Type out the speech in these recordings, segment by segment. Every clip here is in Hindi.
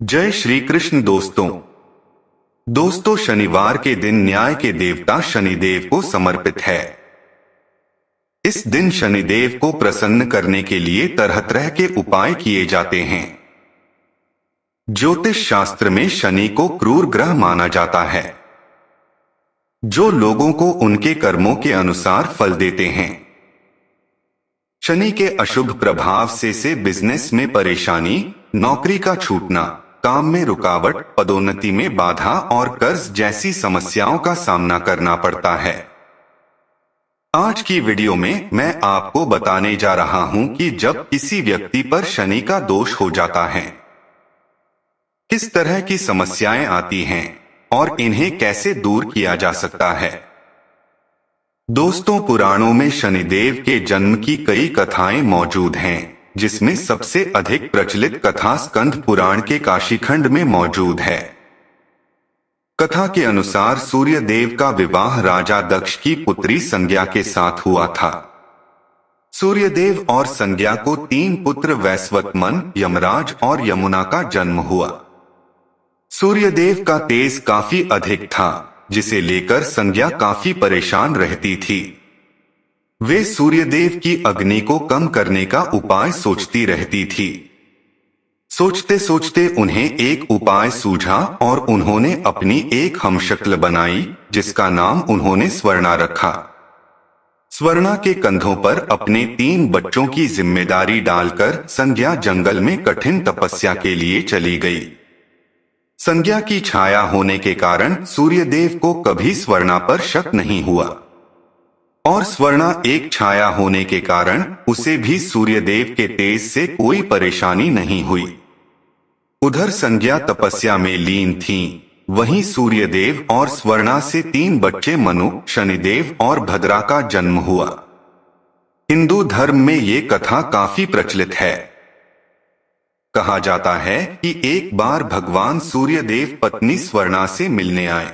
जय श्री कृष्ण दोस्तों शनिवार के दिन न्याय के देवता शनिदेव को समर्पित है। इस दिन शनिदेव को प्रसन्न करने के लिए तरह तरह के उपाय किए जाते हैं। ज्योतिष शास्त्र में शनि को क्रूर ग्रह माना जाता है, जो लोगों को उनके कर्मों के अनुसार फल देते हैं। शनि के अशुभ प्रभाव से बिजनेस में परेशानी, नौकरी का छूटना, काम में रुकावट, पदोन्नति में बाधा और कर्ज जैसी समस्याओं का सामना करना पड़ता है। आज की वीडियो में मैं आपको बताने जा रहा हूं कि जब किसी व्यक्ति पर शनि का दोष हो जाता है, किस तरह की समस्याएं आती हैं और इन्हें कैसे दूर किया जा सकता है। दोस्तों, पुराणों में शनिदेव के जन्म की कई कथाएं मौजूद हैं, जिसमें सबसे अधिक प्रचलित कथा स्कंद पुराण के काशीखंड में मौजूद है। कथा के अनुसार सूर्यदेव का विवाह राजा दक्ष की पुत्री संज्ञा के साथ हुआ था। सूर्यदेव और संज्ञा को 3 पुत्र वैश्वतमन, यमराज और यमुना का जन्म हुआ। सूर्यदेव का तेज काफी अधिक था, जिसे लेकर संज्ञा काफी परेशान रहती थी। वे सूर्यदेव की अग्नि को कम करने का उपाय सोचती रहती थी। सोचते सोचते उन्हें एक उपाय सूझा और उन्होंने अपनी एक हमशक्ल बनाई, जिसका नाम उन्होंने स्वर्णा रखा। स्वर्णा के कंधों पर अपने 3 बच्चों की जिम्मेदारी डालकर संज्ञा जंगल में कठिन तपस्या के लिए चली गई। संज्ञा की छाया होने के कारण सूर्यदेव को कभी स्वर्णा पर शक नहीं हुआ, और स्वर्णा एक छाया होने के कारण उसे भी सूर्यदेव के तेज से कोई परेशानी नहीं हुई। उधर संज्ञा तपस्या में लीन थीं, वहीं सूर्यदेव और स्वर्णा से 3 बच्चे मनु, शनिदेव और भद्रा का जन्म हुआ। हिंदू धर्म में ये कथा काफी प्रचलित है। कहा जाता है कि एक बार भगवान सूर्यदेव पत्नी स्वर्णा से मिलने आए।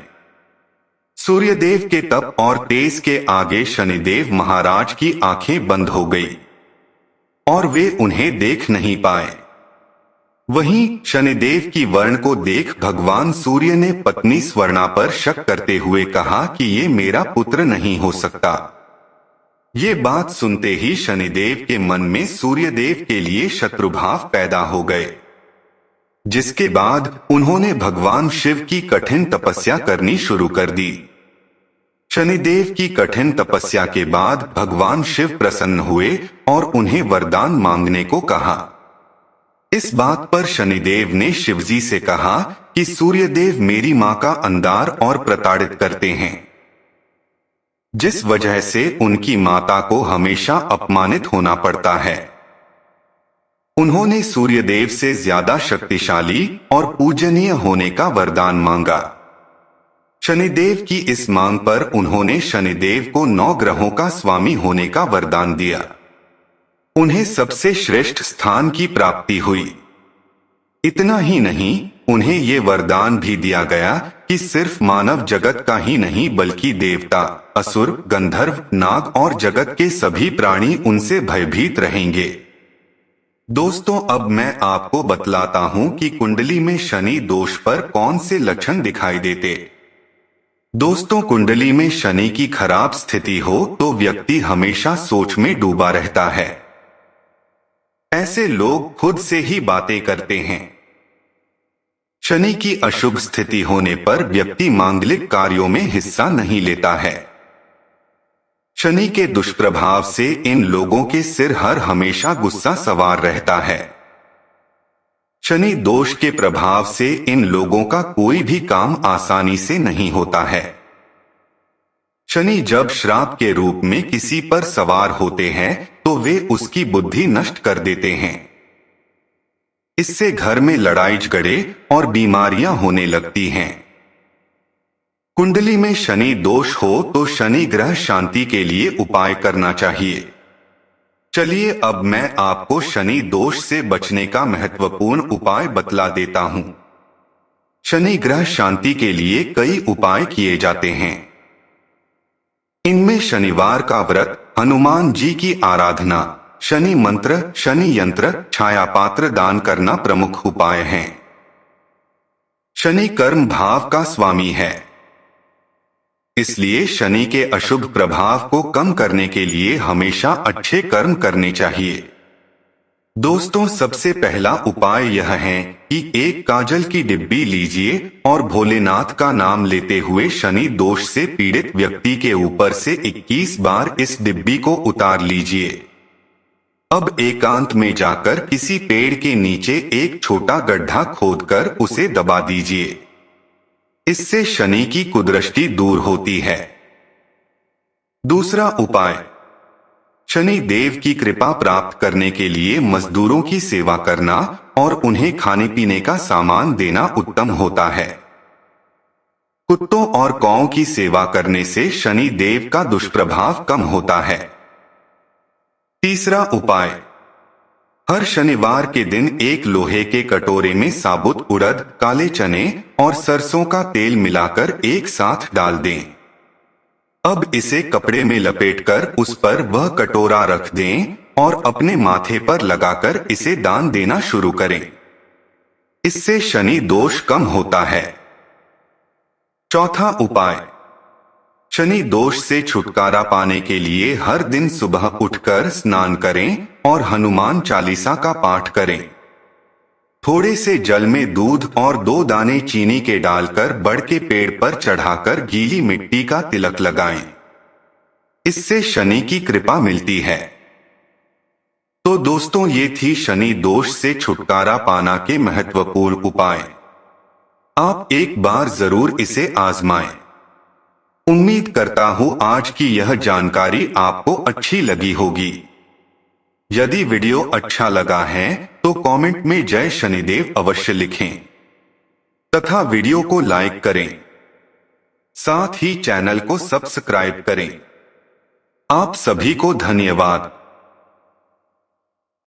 सूर्यदेव के तप और तेज के आगे शनिदेव महाराज की आंखें बंद हो गई और वे उन्हें देख नहीं पाए। वहीं शनिदेव की वर्ण को देख भगवान सूर्य ने पत्नी स्वर्णा पर शक करते हुए कहा कि ये मेरा पुत्र नहीं हो सकता। ये बात सुनते ही शनिदेव के मन में सूर्यदेव के लिए शत्रुभाव पैदा हो गए, जिसके बाद उन्होंने भगवान शिव की कठिन तपस्या करनी शुरू कर दी। शनिदेव की कठिन तपस्या के बाद भगवान शिव प्रसन्न हुए और उन्हें वरदान मांगने को कहा। इस बात पर शनिदेव ने शिवजी से कहा कि सूर्यदेव मेरी मां का अंधार और प्रताड़ित करते हैं, जिस वजह से उनकी माता को हमेशा अपमानित होना पड़ता है। उन्होंने सूर्यदेव से ज्यादा शक्तिशाली और पूजनीय होने का वरदान मांगा। शनिदेव की इस मांग पर उन्होंने शनिदेव को 9 ग्रहों का स्वामी होने का वरदान दिया। उन्हें सबसे श्रेष्ठ स्थान की प्राप्ति हुई। इतना ही नहीं, उन्हें ये वरदान भी दिया गया कि सिर्फ मानव जगत का ही नहीं बल्कि देवता, असुर, गंधर्व, नाग और जगत के सभी प्राणी उनसे भयभीत रहेंगे। दोस्तों, अब मैं आपको बतलाता हूं कि कुंडली में शनि दोष पर कौन से लक्षण दिखाई देते। दोस्तों, कुंडली में शनि की खराब स्थिति हो तो व्यक्ति हमेशा सोच में डूबा रहता है। ऐसे लोग खुद से ही बातें करते हैं। शनि की अशुभ स्थिति होने पर व्यक्ति मांगलिक कार्यों में हिस्सा नहीं लेता है। शनि के दुष्प्रभाव से इन लोगों के सिर हर हमेशा गुस्सा सवार रहता है। शनि दोष के प्रभाव से इन लोगों का कोई भी काम आसानी से नहीं होता है। शनि जब श्राप के रूप में किसी पर सवार होते हैं तो वे उसकी बुद्धि नष्ट कर देते हैं। इससे घर में लड़ाई झगड़े और बीमारियां होने लगती हैं। कुंडली में शनि दोष हो तो शनि ग्रह शांति के लिए उपाय करना चाहिए। चलिए अब मैं आपको शनि दोष से बचने का महत्वपूर्ण उपाय बतला देता हूं। शनि ग्रह शांति के लिए कई उपाय किए जाते हैं। इनमें शनिवार का व्रत, हनुमान जी की आराधना, शनि मंत्र, शनि यंत्र, छाया पात्र दान करना प्रमुख उपाय हैं। शनि कर्म भाव का स्वामी है, इसलिए शनि के अशुभ प्रभाव को कम करने के लिए हमेशा अच्छे कर्म करने चाहिए। दोस्तों, सबसे पहला उपाय यह है कि एक काजल की डिब्बी लीजिए और भोलेनाथ का नाम लेते हुए शनि दोष से पीड़ित व्यक्ति के ऊपर से 21 बार इस डिब्बी को उतार लीजिए। अब एकांत में जाकर किसी पेड़ के नीचे एक छोटा गड्ढा खोदकर उसे दबा दीजिए। इससे शनि की कुदृष्टि दूर होती है। दूसरा उपाय, शनि देव की कृपा प्राप्त करने के लिए मजदूरों की सेवा करना और उन्हें खाने पीने का सामान देना उत्तम होता है। कुत्तों और कौओं की सेवा करने से शनि देव का दुष्प्रभाव कम होता है। तीसरा उपाय, हर शनिवार के दिन एक लोहे के कटोरे में साबुत उड़द, काले चने और सरसों का तेल मिलाकर एक साथ डाल दें। अब इसे कपड़े में लपेटकर उस पर वह कटोरा रख दें और अपने माथे पर लगाकर इसे दान देना शुरू करें। इससे शनि दोष कम होता है। चौथा उपाय, शनि दोष से छुटकारा पाने के लिए हर दिन सुबह उठकर स्नान करें और हनुमान चालीसा का पाठ करें। थोड़े से जल में दूध और 2 दाने चीनी के डालकर बड़ के पेड़ पर चढ़ाकर गीली मिट्टी का तिलक लगाएं। इससे शनि की कृपा मिलती है। तो दोस्तों, ये थी शनि दोष से छुटकारा पाना के महत्वपूर्ण उपाय। आप एक बार जरूर इसे आजमाएं। उम्मीद करता हूं आज की यह जानकारी आपको अच्छी लगी होगी। यदि वीडियो अच्छा लगा है तो कमेंट में जय शनिदेव अवश्य लिखें तथा वीडियो को लाइक करें। साथ ही चैनल को सब्सक्राइब करें। आप सभी को धन्यवाद।